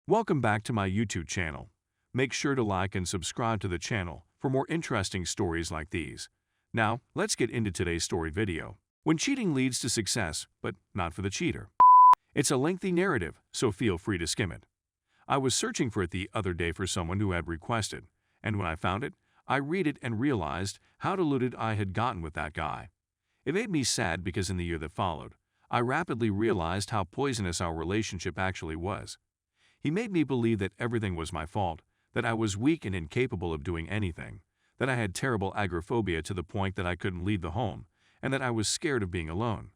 Welcome back to my YouTube channel. Make sure to like and subscribe to the channel for more interesting stories like these. Now, let's get into today's story video. When cheating leads to success, but not for the cheater. It's a lengthy narrative, so feel free to skim it. I was searching for it the other day for someone who had requested, and when I found it, I read it and realized how deluded I had gotten with that guy. It made me sad because in the year that followed, I rapidly realized how poisonous our relationship actually was. He made me believe that everything was my fault, that I was weak and incapable of doing anything, that I had terrible agoraphobia to the point that I couldn't leave the home, and that I was scared of being alone.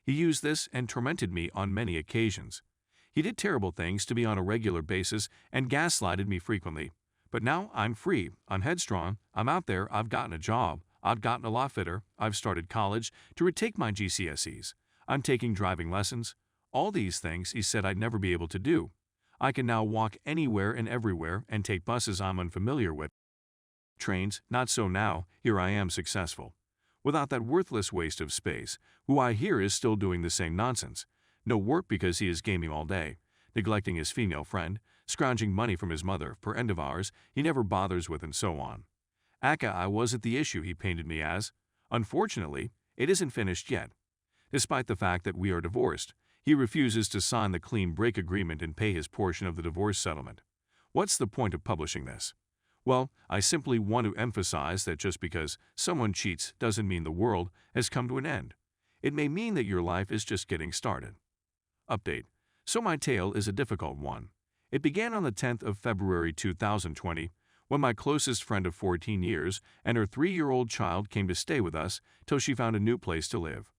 He used this and tormented me on many occasions. He did terrible things to me on a regular basis and gaslighted me frequently. But now I'm free, I'm headstrong, I'm out there, I've gotten a job, I've gotten a lot fitter, I've started college to retake my GCSEs, I'm taking driving lessons. All these things he said I'd never be able to do. I can now walk anywhere and everywhere and take buses I'm unfamiliar with. Trains, not so now, here I am successful. Without that worthless waste of space, who I hear is still doing the same nonsense. No work because he is gaming all day, neglecting his female friend, scrounging money from his mother per end of hours he never bothers with, and so on. I wasn't the issue he painted me as. Unfortunately, it isn't finished yet. Despite the fact that we are divorced, he refuses to sign the clean break agreement and pay his portion of the divorce settlement. What's the point of publishing this? Well, I simply want to emphasize that just because someone cheats doesn't mean the world has come to an end. It may mean that your life is just getting started. Update. So my tale is a difficult one. It began on the 10th of February 2020 when my closest friend of 14 years and her 3-year-old child came to stay with us till she found a new place to live.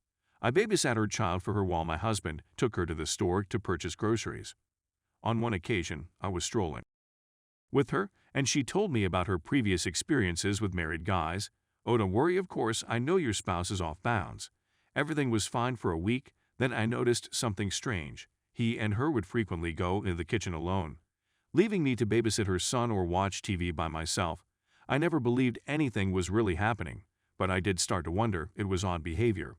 I babysat her child for her while my husband took her to the store to purchase groceries. On one occasion, I was strolling with her, and she told me about her previous experiences with married guys. Oh, don't worry, of course, I know your spouse is off bounds. Everything was fine for a week, then I noticed something strange. He and her would frequently go into the kitchen alone, leaving me to babysit her son or watch TV by myself. I never believed anything was really happening, but I did start to wonder it was odd behavior,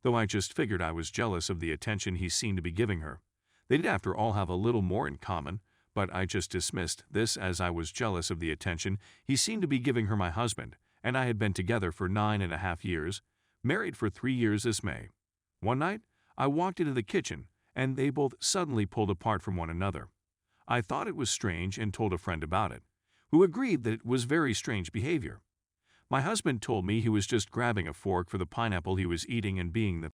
though I just figured I was jealous of the attention he seemed to be giving her. They did after all have a little more in common, but I just dismissed this as I was jealous of the attention he seemed to be giving her. My husband and I had been together for 9.5 years, married for 3 years this May. One night, I walked into the kitchen, and they both suddenly pulled apart from one another. I thought it was strange and told a friend about it, who agreed that it was very strange behavior. My husband told me he was just grabbing a fork for the pineapple he was eating and being the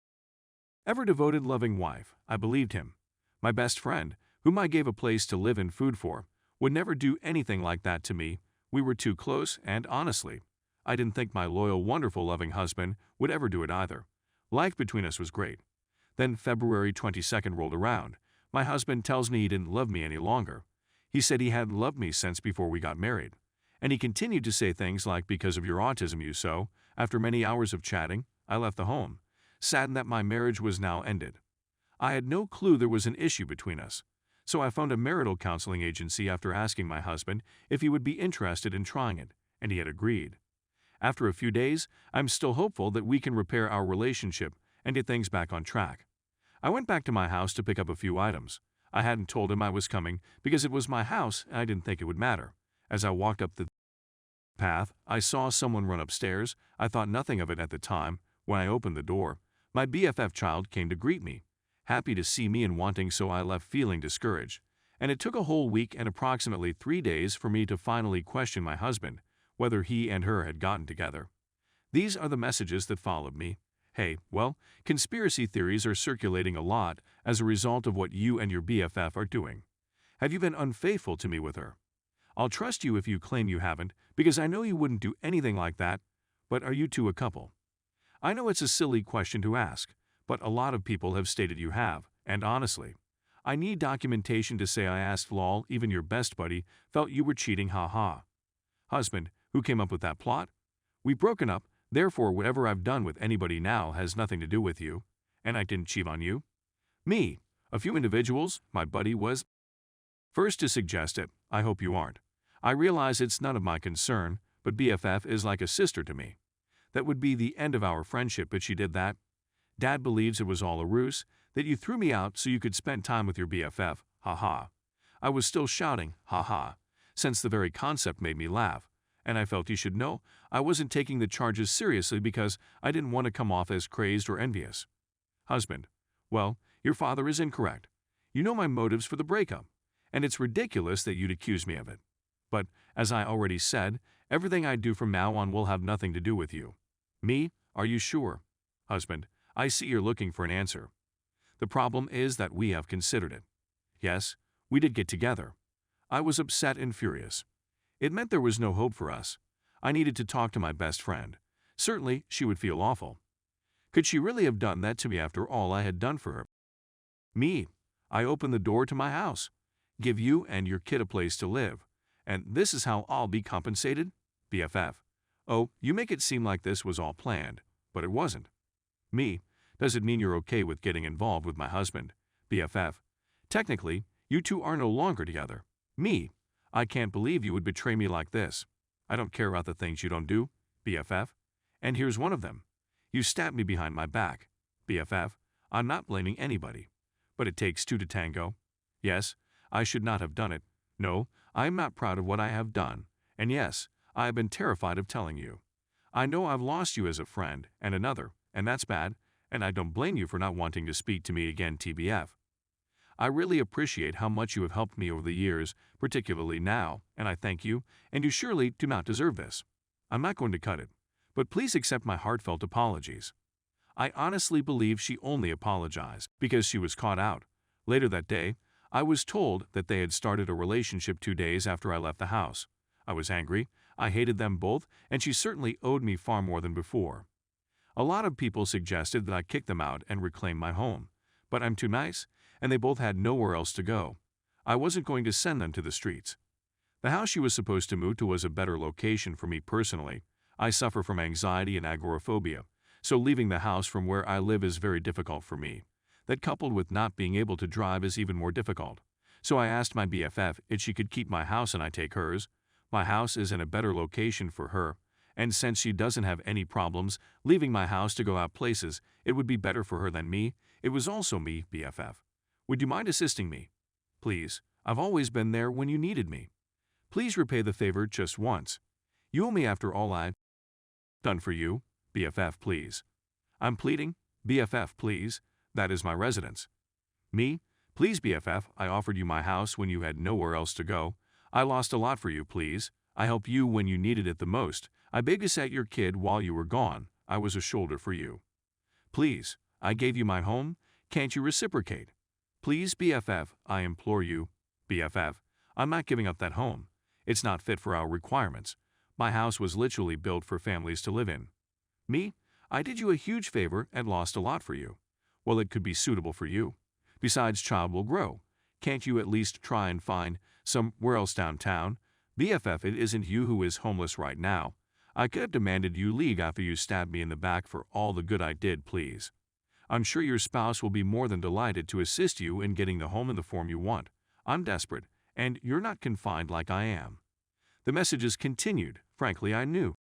ever-devoted loving wife. I believed him. My best friend, whom I gave a place to live and food for, would never do anything like that to me. We were too close, and honestly, I didn't think my loyal, wonderful, loving husband would ever do it either. Life between us was great. Then February 22nd rolled around. My husband tells me he didn't love me any longer. He said he hadn't loved me since before we got married. And he continued to say things like, because of your autism, you so. After many hours of chatting, I left the home, saddened that my marriage was now ended. I had no clue there was an issue between us. So I found a marital counseling agency after asking my husband if he would be interested in trying it, and he had agreed. After a few days, I'm still hopeful that we can repair our relationship and get things back on track. I went back to my house to pick up a few items. I hadn't told him I was coming because it was my house and I didn't think it would matter. As I walked up the path, I saw someone run upstairs. I thought nothing of it at the time. When I opened the door, my BFF child came to greet me, happy to see me and wanting, so I left feeling discouraged. And it took a whole week and approximately 3 days for me to finally question my husband, whether he and her had gotten together. These are the messages that followed me. Hey, well, conspiracy theories are circulating a lot as a result of what you and your BFF are doing. Have you been unfaithful to me with her? I'll trust you if you claim you haven't, because I know you wouldn't do anything like that. But are you two a couple? I know it's a silly question to ask, but a lot of people have stated you have, and honestly, I need documentation to say I asked. Lol, even your best buddy felt you were cheating, haha. Husband, who came up with that plot? We've broken up, therefore whatever I've done with anybody now has nothing to do with you, and I didn't cheat on you. Me, a few individuals, my buddy was first to suggest it. I hope you aren't. I realize it's none of my concern, but BFF is like a sister to me. That would be the end of our friendship, but she did that. Dad believes it was all a ruse, that you threw me out so you could spend time with your BFF, haha. I was still shouting, "Ha ha," since the very concept made me laugh, and I felt you should know I wasn't taking the charges seriously because I didn't want to come off as crazed or envious. Husband: well, your father is incorrect. You know my motives for the breakup, and it's ridiculous that you'd accuse me of it. But, as I already said, everything I do from now on will have nothing to do with you. Me: are you sure? Husband: I see you're looking for an answer. The problem is that we have considered it. Yes, we did get together. I was upset and furious. It meant there was no hope for us. I needed to talk to my best friend. Certainly, she would feel awful. Could she really have done that to me after all I had done for her? Me: I opened the door to my house, give you and your kid a place to live, and this is how I'll be compensated? BFF: oh, you make it seem like this was all planned, but it wasn't. Me: does it mean you're okay with getting involved with my husband? BFF: technically, you two are no longer together. Me: I can't believe you would betray me like this. I don't care about the things you don't do. BFF: and here's one of them. You stabbed me behind my back. BFF: I'm not blaming anybody. But it takes two to tango. Yes, I should not have done it. No, I am not proud of what I have done. And yes, I have been terrified of telling you. I know I've lost you as a friend and another, and that's bad, and I don't blame you for not wanting to speak to me again, TBF. I really appreciate how much you have helped me over the years, particularly now, and I thank you, and you surely do not deserve this. I'm not going to cut it, but please accept my heartfelt apologies. I honestly believe she only apologized because she was caught out. Later that day, I was told that they had started a relationship 2 days after I left the house. I was angry, I hated them both, and she certainly owed me far more than before. A lot of people suggested that I kick them out and reclaim my home, but I'm too nice, and they both had nowhere else to go. I wasn't going to send them to the streets. The house she was supposed to move to was a better location for me personally. I suffer from anxiety and agoraphobia, so leaving the house from where I live is very difficult for me. That coupled with not being able to drive is even more difficult. So I asked my BFF if she could keep my house and I take hers. My house is in a better location for her, and since she doesn't have any problems leaving my house to go out places, it would be better for her than me. It was also me, BFF. Would you mind assisting me? Please, I've always been there when you needed me. Please repay the favor just once. You owe me after all I've done for you. BFF, please. I'm pleading. BFF, please. That is my residence. Me: please, BFF, I offered you my house when you had nowhere else to go. I lost a lot for you, please. I helped you when you needed it the most. I babysat your kid while you were gone. I was a shoulder for you. Please, I gave you my home. Can't you reciprocate? Please, BFF, I implore you. BFF, I'm not giving up that home. It's not fit for our requirements. My house was literally built for families to live in. Me: I did you a huge favor and lost a lot for you. Well, it could be suitable for you. Besides, child will grow. Can't you at least try and find somewhere else downtown? BFF, it isn't you who is homeless right now. I could have demanded you leave after you stabbed me in the back for all the good I did, please. I'm sure your spouse will be more than delighted to assist you in getting the home in the form you want. I'm desperate, and you're not confined like I am. The messages continued. Frankly, I knew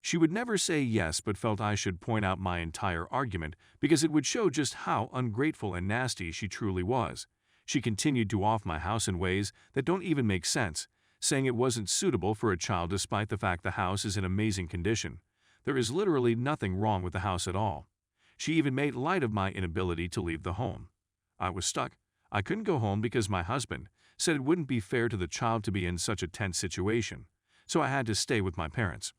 she would never say yes, but felt I should point out my entire argument because it would show just how ungrateful and nasty she truly was. She continued to off my house in ways that don't even make sense, saying it wasn't suitable for a child despite the fact the house is in amazing condition. There is literally nothing wrong with the house at all. She even made light of my inability to leave the home. I was stuck. I couldn't go home because my husband said it wouldn't be fair to the child to be in such a tense situation, so I had to stay with my parents.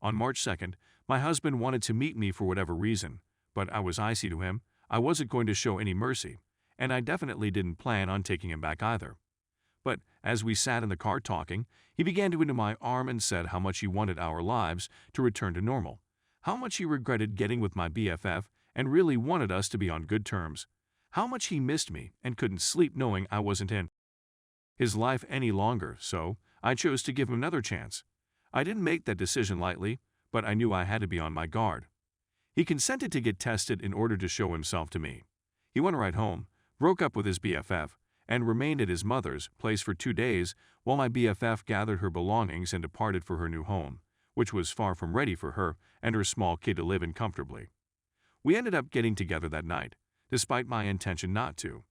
On March 2nd, my husband wanted to meet me for whatever reason, but I was icy to him. I wasn't going to show any mercy, and I definitely didn't plan on taking him back either. But as we sat in the car talking, he began to into my arm and said how much he wanted our lives to return to normal, how much he regretted getting with my BFF and really wanted us to be on good terms, how much he missed me and couldn't sleep knowing I wasn't in his life any longer, so I chose to give him another chance. I didn't make that decision lightly, but I knew I had to be on my guard. He consented to get tested in order to show himself to me. He went right home, broke up with his BFF, and remained at his mother's place for 2 days while my BFF gathered her belongings and departed for her new home, which was far from ready for her and her small kid to live in comfortably. We ended up getting together that night, despite my intention not to.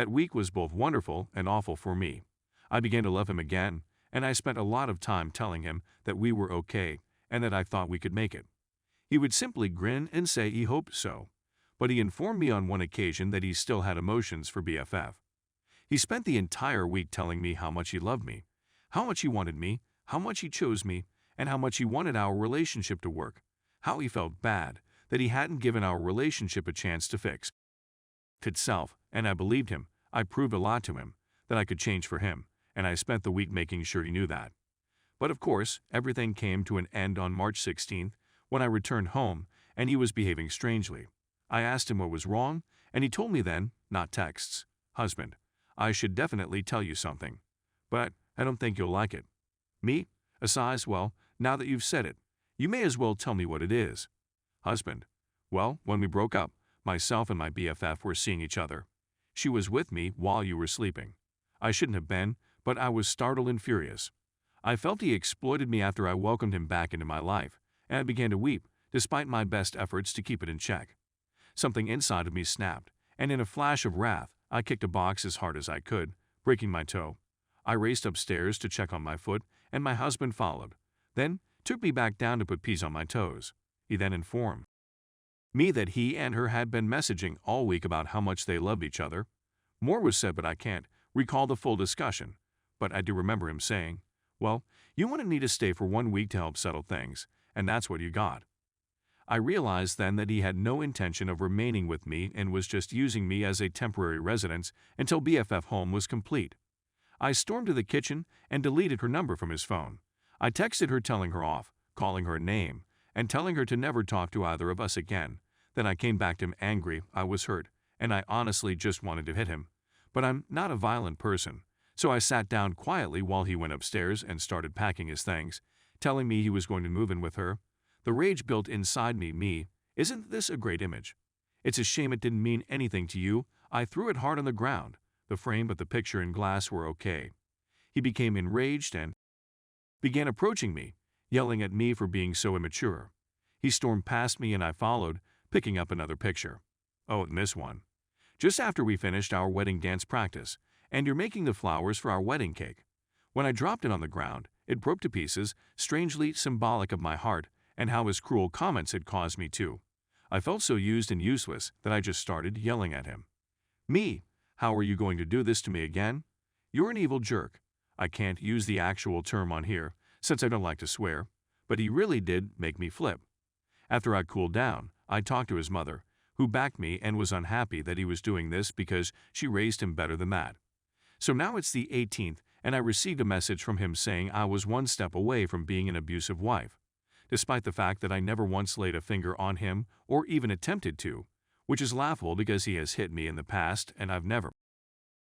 That week was both wonderful and awful for me. I began to love him again, and I spent a lot of time telling him that we were okay and that I thought we could make it. He would simply grin and say he hoped so, but he informed me on one occasion that he still had emotions for BFF. He spent the entire week telling me how much he loved me, how much he wanted me, how much he chose me, and how much he wanted our relationship to work, how he felt bad that he hadn't given our relationship a chance to fix itself, and I believed him. I proved a lot to him, that I could change for him, and I spent the week making sure he knew that. But of course, everything came to an end on March 16th when I returned home and he was behaving strangely. I asked him what was wrong, and he told me then, not texts, "Husband, I should definitely tell you something, but I don't think you'll like it." Me? A sighs, "Well, now that you've said it, you may as well tell me what it is." Husband, "Well, when we broke up, myself and my BFF were seeing each other. She was with me while you were sleeping. I shouldn't have been, but I was startled and furious. I felt he exploited me after I welcomed him back into my life, and I began to weep, despite my best efforts to keep it in check. Something inside of me snapped, and in a flash of wrath, I kicked a box as hard as I could, breaking my toe. I raced upstairs to check on my foot, and my husband followed, then took me back down to put peas on my toes. He then informed me that he and her had been messaging all week about how much they loved each other. More was said, but I can't recall the full discussion, but I do remember him saying, "Well, you wanted me to stay for 1 week to help settle things, and that's what you got." I realized then that he had no intention of remaining with me and was just using me as a temporary residence until BFF home was complete. I stormed to the kitchen and deleted her number from his phone. I texted her telling her off, calling her a name, and telling her to never talk to either of us again. Then I came back to him angry. I was hurt, and I honestly just wanted to hit him. But I'm not a violent person, so I sat down quietly while he went upstairs and started packing his things, telling me he was going to move in with her. The rage built inside me, "Isn't this a great image? It's a shame it didn't mean anything to you." I threw it hard on the ground. The frame but the picture and glass were okay. He became enraged and began approaching me, yelling at me for being so immature. He stormed past me and I followed, picking up another picture. Oh, and this one. "Just after we finished our wedding dance practice, and you're making the flowers for our wedding cake. When I dropped it on the ground, it broke to pieces, strangely symbolic of my heart and how his cruel comments had caused me to. I felt so used and useless that I just started yelling at him. Me, how are you going to do this to me again? You're an evil jerk. I can't use the actual term on here, since I don't like to swear, but he really did make me flip. After I cooled down, I talked to his mother, who backed me and was unhappy that he was doing this because she raised him better than that. So now it's the 18th, and I received a message from him saying I was one step away from being an abusive wife, despite the fact that I never once laid a finger on him or even attempted to, which is laughable because he has hit me in the past and I've never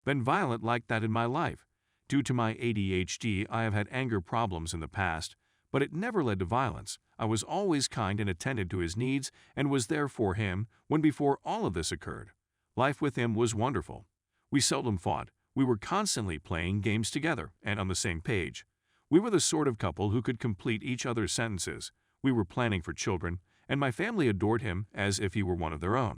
been violent like that in my life. Due to my ADHD, I have had anger problems in the past, but it never led to violence. I was always kind and attended to his needs and was there for him when before all of this occurred. Life with him was wonderful. We seldom fought. We were constantly playing games together and on the same page. We were the sort of couple who could complete each other's sentences. We were planning for children, and my family adored him as if he were one of their own.